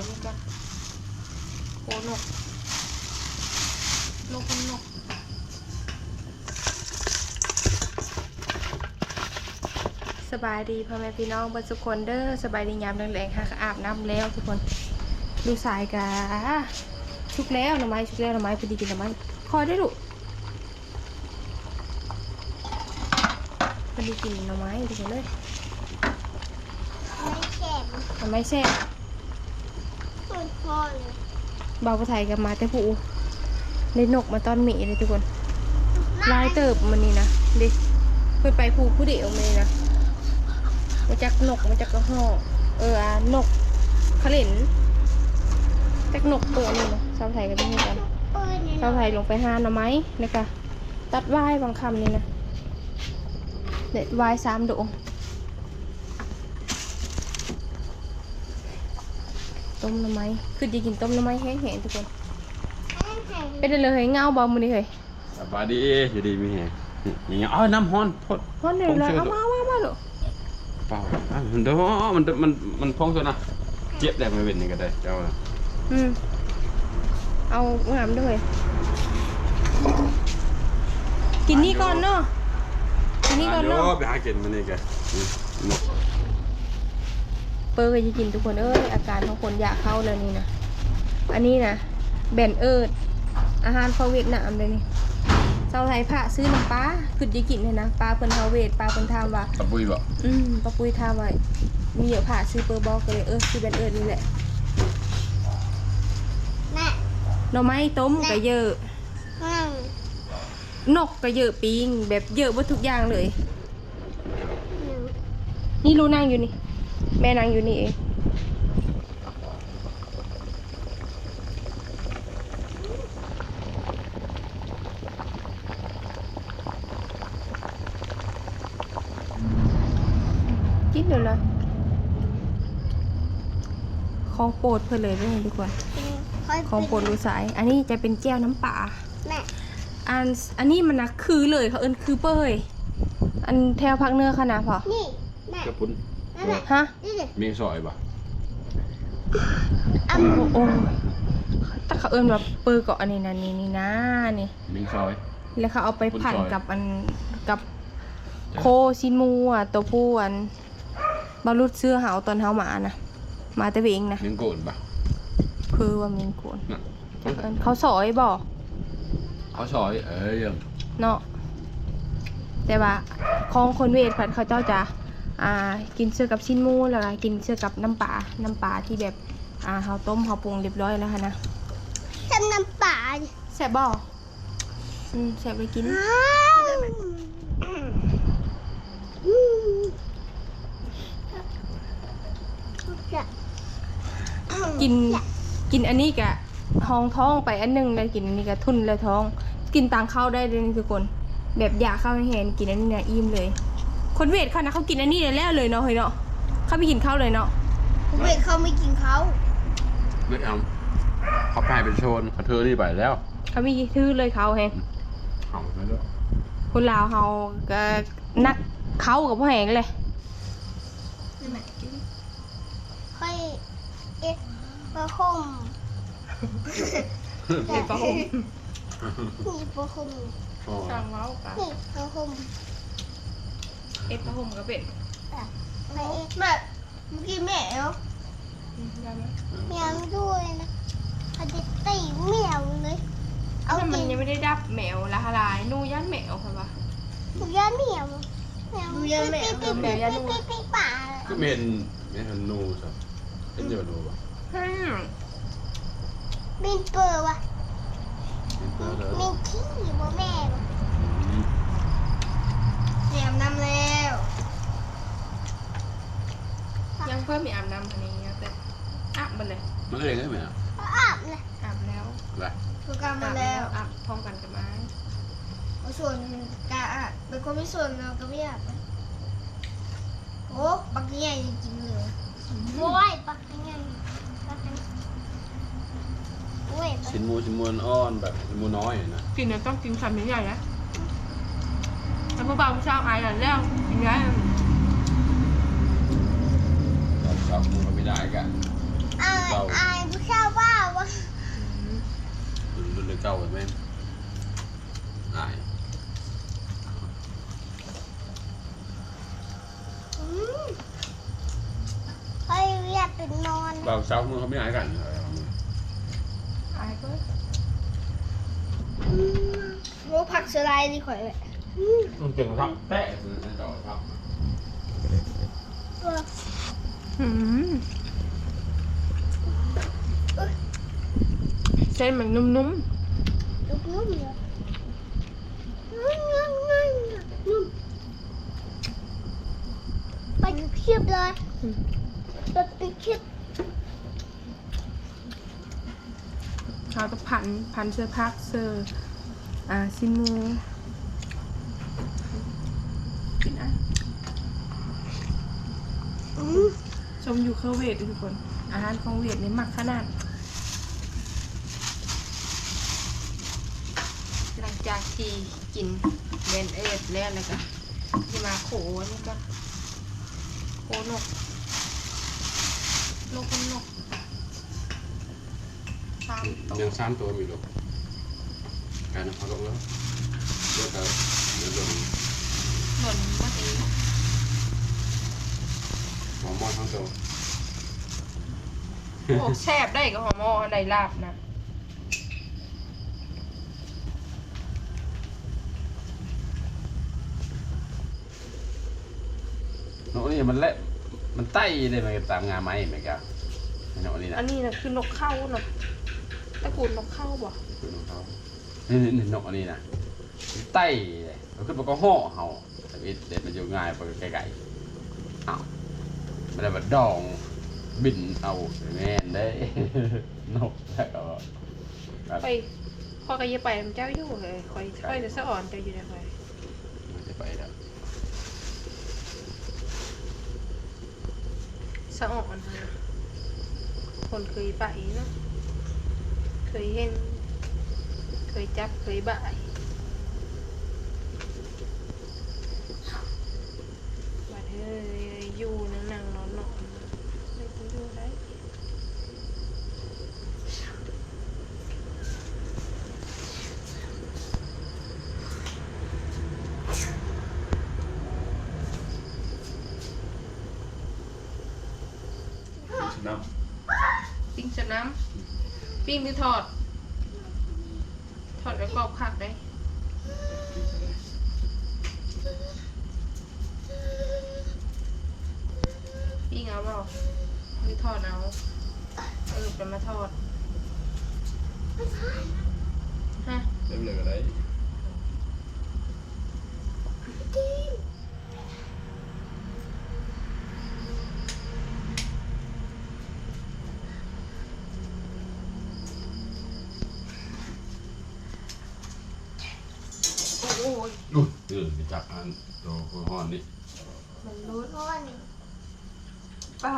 นี่ก็โคนกเป็นนกสบายดีพ่อแม่พี่น้องทุกคนเด้อสบายดียามแรงๆค่ะอาบน้ำแล้วทุกคนดูสายกาชุกแล้วหน่อไม้ชุกแล้วหน่อไม้พอดีกินหน่อไม้คอยได้ลูกพอดีกินหน่อไม้ทุกคนเลยหน่อไม้แซ่บเบาไทยกับมาแต่ผู้ในนกมาตอนมีเลยทุกคนลายเติบมันนี่นะเด็กเพื่อไปผู้เดียวมันนี่นะมาจากนกมาจากกระห้อนกขลิ่นจากนกตัวนี้นะชาวไทยก็ต้องมีกันชาวไทยลงไปหาหน่อไม้นะคะตัดวายบางคำนี่นะเด็ดวาย3 ดวงต้มหน่อไม้คือจะกินต้มหน่อไม้แห้งๆทุกคนเป็นเลยเงาบอมมือนี่เลยสบายดีอยู่ดีมีแหงอย่างเงี้ยน้ำฮ้อนฮ้อนเลยเอามาหรอเปล่ามันเดี๋ยวมันพองตัวนะเจ็บแดงไม่เป็นนี่ก็ได้เจ้าเอางามด้วยกินนี่ก่อนเนาะกินนี่ก่อนเนาะไปหากินมันนี่แกเปิร์ก็จะกินทุกคนอาการของคนอยากเข้าเลยนี่นะอันนี้นะแบนอาหารพาเวทนามเลยนี่ชาวไทยพระซื้อน้ำปลาคือจะกินเลยนะปลาเพิ่นพาเวทปลาเพิ่นทำว่าปลาปุยบ่ปลาปุยทำไว้มีเยอะผ่าซื้อเปอร์บอกเลยซื้อแบนนี่แหละหน่อไม้ต้มก็เยอะนกก็เยอะปิ้งแบบเยอะหมดทุกอย่างเลยนี่ลูกนั่งอยู่นี่แม่นั่งอยู่นี่เองกินเดี๋ยวเลยของโปรดเพื่อเลยด้วยทุกคนของโปรดรู้สายอันนี้จะเป็นแก้วน้ำปลาอันนี้มันนะคือเลยเขาคือเป้ยอันแถวพักเนื้อขนาดพอนี่กระปุ้นฮะมีซอยป่ะโอ้แต่เขาแบบเปอร์เกาะอันนี้นะนี่นี่มีซอยแล้วเขาเอาไปผัดกับกับโคซินมูตัวผู้บารุดเสื้อหาวตอนเฮามาแต่เวงนะมิงโกนป่ะคือว่ามิงโกนเขาสอยบอกเขาซอยยังเนาะแต่ว่าของคนเวทผัดเขาเจ้าจะกินเสื้อกับชิ้นมูแล้วก็กินเสื้อกับน้ำปลาที่แบบเขาต้มเขาปรุงเรียบร้อยแล้วค่ะนะทำน้ำปลาแซ่บบ่แซ่บไปกินกินอันนี้กะห้องท้องไปอันนึงแล้วกินอันนี้กะทุนแล้วท้องกินต่างข้าวได้เลยทุกคนแบบอยากข้าวแห้งกินอันนี้นะอิ่มเลยคนเวทเขานะเขากินอันนี้แล้วเลยเนาะเฮ้ยเนาะเขาไม่กินข้าวเลยเนาะเวทเขาไม่กินเขาไม่เอาเขาไปเป็นโซนเขาเธอนี่ไปแล้วเขาไม่ทื่อเลยเขาแห้งเขาไม่ได้คนลาวเขาก็นักเขากับพ่อแห้งเลยค่อยประคมประคมนี่ประคมสั่งเมาส์กันนี่ประคมประคมก็เป็นแม่เมื่อกี้แม่เหรอแมวด้วยนะเขาจะตีแมวเลยเอามันยังไม่ได้ดับแมวละลายนูยันแมวค่ะวะนูยันแมวนูยันแมวปีป่าก็เมนนูสับเป็นเยอะนูป่ะบินเปิดวะบินขี้บ่แม่แม่น้ำแล้วยังเพิ่มมีอาบน้ำอันนี้แต่อาบมันเลยมันเองได้ไหมอ่ะอาบเลยอาบแล้วคือการมาแล้วอาบพร้อมกันกับไม้ส่วนกาอาบเป็นคนไม่ส่วนเราก็ไม่อาบโอ้ปักใหญ่จริงเลยโว้ยปักใหญ่ชิ้นมูอ้อนแบบชิ้นมูน้อยนะกินเนี่ยต้องกินคำใหญ่ๆนะแต่พวกเราชอบอายแล้วกินง่ายชอบมูก็ไม่ได้กันอะไร เก่า อายผู้ชายว่าวะ รุ่นเก่าไหมอาย เฮ้ยอยากเป็นนอน เราเช้ามือเขาไม่อายกัน อายก็ โมผักสไลด์ดีข่อยเลย มันเก่งครับแตะต่อครับ เส้นมันนุ่ม นุ่มๆเลยนุ่มไปเทียบเลยไปเทียบ ๆเขาจะพันเสื้อพักเสื้อซินมูกินอ่ะชมอยู่เคอร์เวททุกคนอาหารของเวทนี่มักขนาดหลังจากที่กินเบนเอฟแล้วก็จะมาโขนี่ก็โขนกสามตัว ยังซ้ำตัวมีลูกการเอาลงแล้วเดี๋ยวก็เดี๋ยวลง หล่นมาตี หอมมอดทั้งตัว โอ้แซ่บได้กับหอมอได้ลาบนะ โน่นนี่มันเละมันไต่เลยมันตามงาไม้ไหมครับโน่นนี่นะ อันนี้นะคือนกเข้าเนาะตระกูลนกเข้าบ่ คือของเขานี่นกอันนี้นะไต่เลยมันขึ้นมาก็ห่อเห่าแต่เด็ดมันอยู่ง่ายไปไกลๆอ้าวมันได้แบบดองบินเอาแม่นได้ นกแล้วก็ ไปพอก็อยังไปมันเจ้าอยู่เลยคอยจะสะอ่อนเจ้าอยู่ได้ไหม มันจะไปแล้ว สะอ่อนนะคนเคยไปเนาะเคยเห็นเคยจับเคยบ่ายบัดเฮ้ยอยู่นั่งนอนไม่ต้องอยู่ได้ น้ ปิ้งจะน้ำปิ้งหรือทอด ทอดแล้วกรอบคักได้ปิ้งเอาเปล่าหรือทอดเอาจะมาทอดฮะ ำเริ่มเลยก็ได้ โอ้ย อุ้ยไปจับอันตัวห่อนนี่ มันรุด นอนนี่ ป้า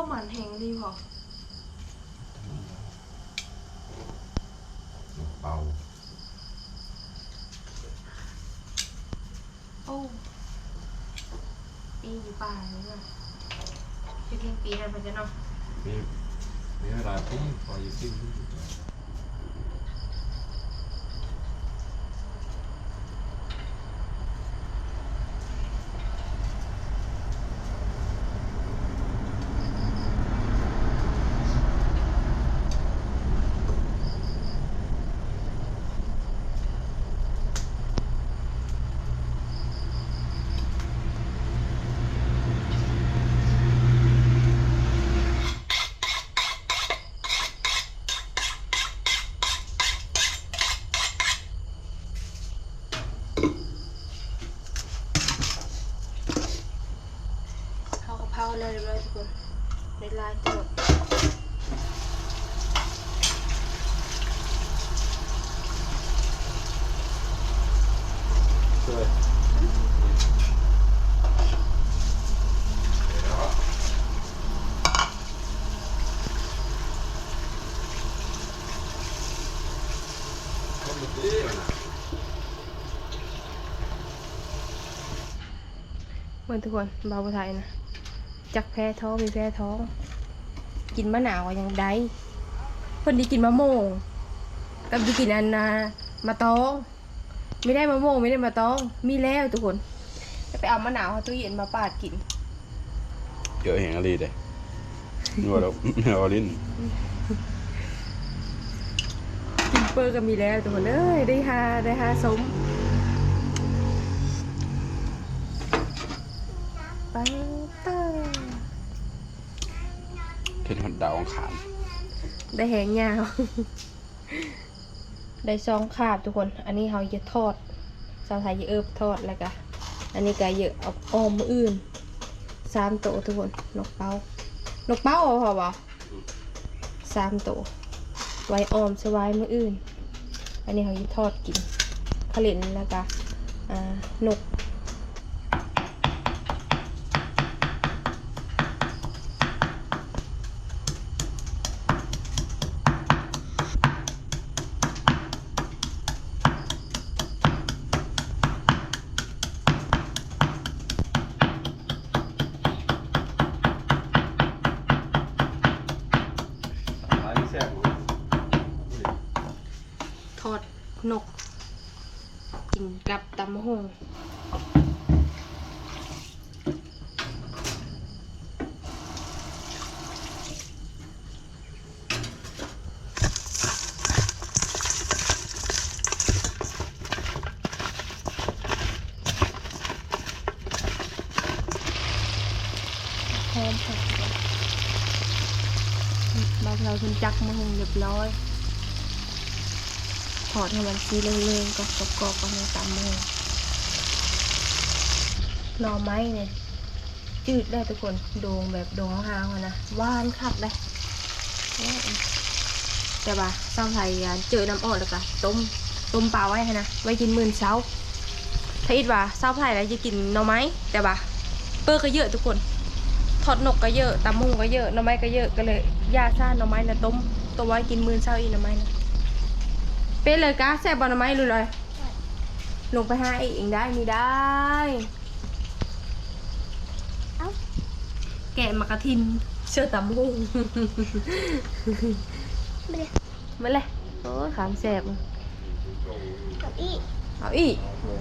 หมันแหงดีพอ เป่า โอ้ปีอยู่ป่าเลยนะคือเพียงปีนั้นพอจะเนาะ มีเวลาพี่พออยู่ที่ เข้ากะเพราเลยทุกคนในลายตัว เฮ้ยเพื่อนทุกคนเบาไทยนะจักแพ้ท้องมีแพ้ท้อง กินมะนาวก็ยังได้เพิ่นได้กินมะม่วงกับได้กินอันมะตองไม่ได้มะม่วงไม่ได้มะตองมีแล้วทุกคนไปเอามะนาวเอาตู้เย็นมาปาดกิน เยอะแห่งอะไรเด้นัวแล้วเอาลิ้น กินเปอร์ก็มีแล้วทุกคนเอ้ยได้ฮาสมไปเตอร์ เห็นคนดาวอังคาร ได้แหงยาว ได้ซองขาบทุกคน อันนี้เขาจะทอดสาวไทยจะทอดแล้วก็อันนี้ก็เยอะเอาออมมืออื่น3 โตทุกคนนกเป้เอาพอบ่3 โตไว้ออมสวายมืออื่น อันนี้เขาจะทอดกินขลิ่นแล้วก็นกทอดนกกินกับตำมะฮงหอมผักบ้านเราคุณจักมะฮงเรียบร้อยถอดให้มันสีเลื่องๆก็กรอบๆก็ให้ตำมือหน่อไม้เนี่ยจืดได้ทุกคนโด่งแบบโด่งห้าวๆนะหวานคักได้แต่ว่าเศร้าไทยเจอน้ำอ่อนแล้วก็ต้มเปล่าไว้ให้นะไว้กินมื้อเช้าถ้าอีกว่าเศร้าไทยแล้วจะกินหน่อไม้แต่ว่าเปอร์ก็เยอะทุกคนทอดนกก็เยอะตำมุงก็เยอะหน่อไม้ก็เยอะก็เลยย่าซ่าหน่อไม้นะต้มตัวไว้กินมื้อเช้าอีกหน่อไม้นะเป็นเลยกะแซ่บบอลไม้เลยเลยลงไปหาเองได้มีได้ เอ้า แกะมากระทินเชื่อตำหุ้ง ไม่ได้ มาเลยโอ้ขามแซ่บ เก้าอี้ เอาอีกโอ้